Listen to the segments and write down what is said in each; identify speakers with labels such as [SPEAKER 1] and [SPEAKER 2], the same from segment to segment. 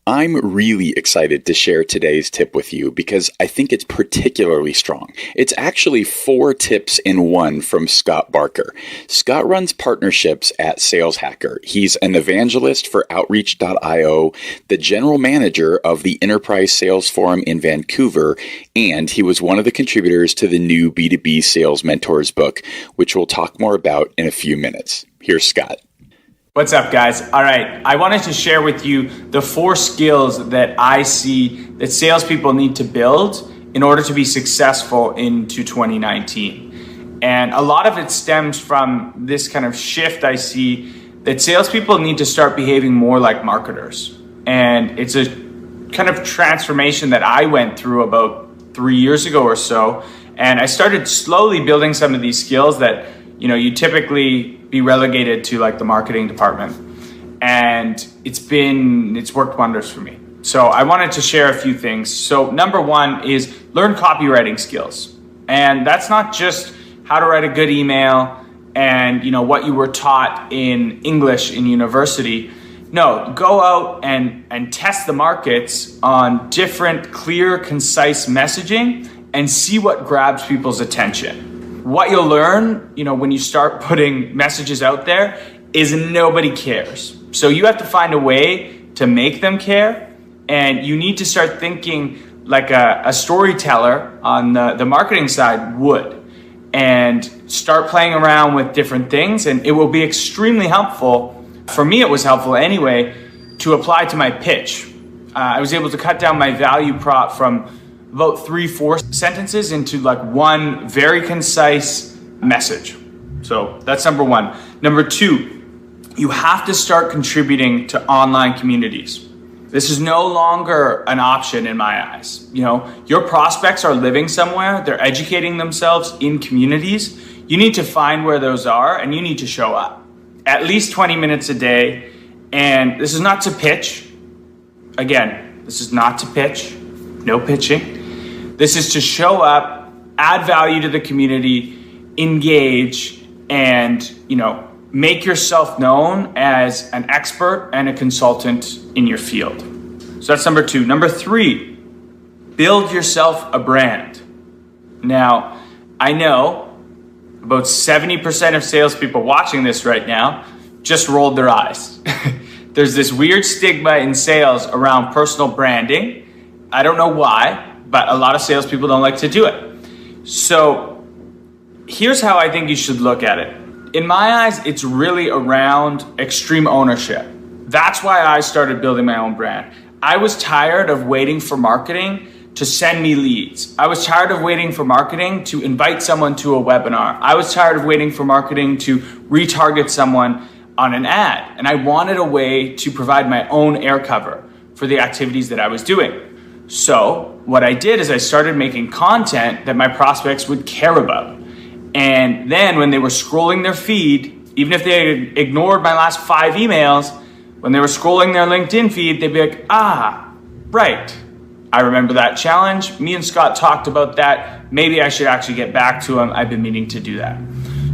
[SPEAKER 1] I'm really excited to share today's tip with you because I think it's particularly strong. It's actually 4 tips in one from Scott Barker. Scott runs partnerships at Sales Hacker. He's an evangelist for Outreach.io, the general manager of the Enterprise Sales Forum in Vancouver, and he was one of the contributors to the new B2B Sales Mentors book, which we'll talk more about in a few minutes. Here's Scott.
[SPEAKER 2] What's up, guys? All right, I wanted to share with you the 4 skills that I see that salespeople need to build in order to be successful into 2019. And a lot of it stems from this kind of shift I see that salespeople need to start behaving more like marketers. And it's a kind of transformation that I went through about 3 years ago or so. And I started slowly building some of these skills that, you typically be relegated to like the marketing department. And it's worked wonders for me. So I wanted to share a few things. So number 1 is learn copywriting skills. And that's not just how to write a good email and what you were taught in English in university. No, go out and test the markets on different, clear, concise messaging and see what grabs people's attention. What you'll learn, when you start putting messages out there is nobody cares. So you have to find a way to make them care, and you need to start thinking like a storyteller on the marketing side would, and start playing around with different things, and it will be extremely helpful. For me, it was helpful anyway to apply to my pitch. I was able to cut down my value prop from about 3-4 sentences into like one very concise message. So that's number 1. Number 2, you have to start contributing to online communities. This is no longer an option in my eyes. Your prospects are living somewhere, they're educating themselves in communities. You need to find where those are and you need to show up. At least 20 minutes a day. And this is not to pitch. Again, this is not to pitch. No pitching. This is to show up, add value to the community, engage, and, make yourself known as an expert and a consultant in your field. So that's number 2. Number 3, build yourself a brand. Now, I know about 70% of salespeople watching this right now just rolled their eyes. There's this weird stigma in sales around personal branding. I don't know why, but a lot of salespeople don't like to do it. So here's how I think you should look at it. In my eyes, it's really around extreme ownership. That's why I started building my own brand. I was tired of waiting for marketing to send me leads. I was tired of waiting for marketing to invite someone to a webinar. I was tired of waiting for marketing to retarget someone on an ad. And I wanted a way to provide my own air cover for the activities that I was doing. So what I did is I started making content that my prospects would care about. And then when they were scrolling their feed, even if they had ignored my last 5 emails, when they were scrolling their LinkedIn feed, they'd be like, right. I remember that challenge. Me and Scott talked about that. Maybe I should actually get back to him. I've been meaning to do that.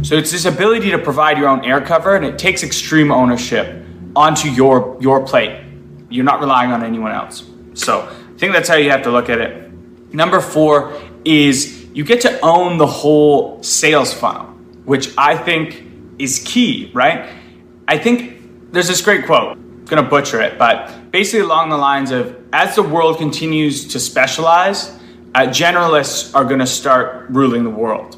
[SPEAKER 2] So it's this ability to provide your own air cover, and it takes extreme ownership onto your plate. You're not relying on anyone else. So I think that's how you have to look at it. Number 4 is you get to own the whole sales funnel, which I think is key, right? I think there's this great quote, I'm gonna butcher it, but basically along the lines of, as the world continues to specialize, generalists are gonna start ruling the world.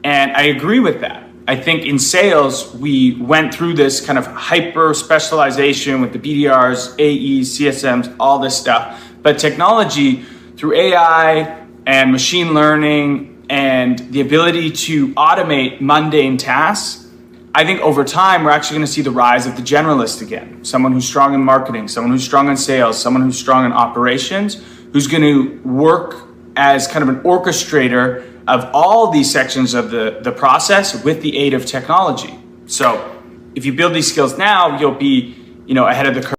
[SPEAKER 2] And I agree with that. I think in sales, we went through this kind of hyper specialization with the BDRs, AEs, CSMs, all this stuff. But technology, through AI and machine learning and the ability to automate mundane tasks, I think over time, we're actually going to see the rise of the generalist again. Someone who's strong in marketing, someone who's strong in sales, someone who's strong in operations, who's going to work as kind of an orchestrator of all these sections of the process with the aid of technology. So if you build these skills now, you'll be, ahead of the curve.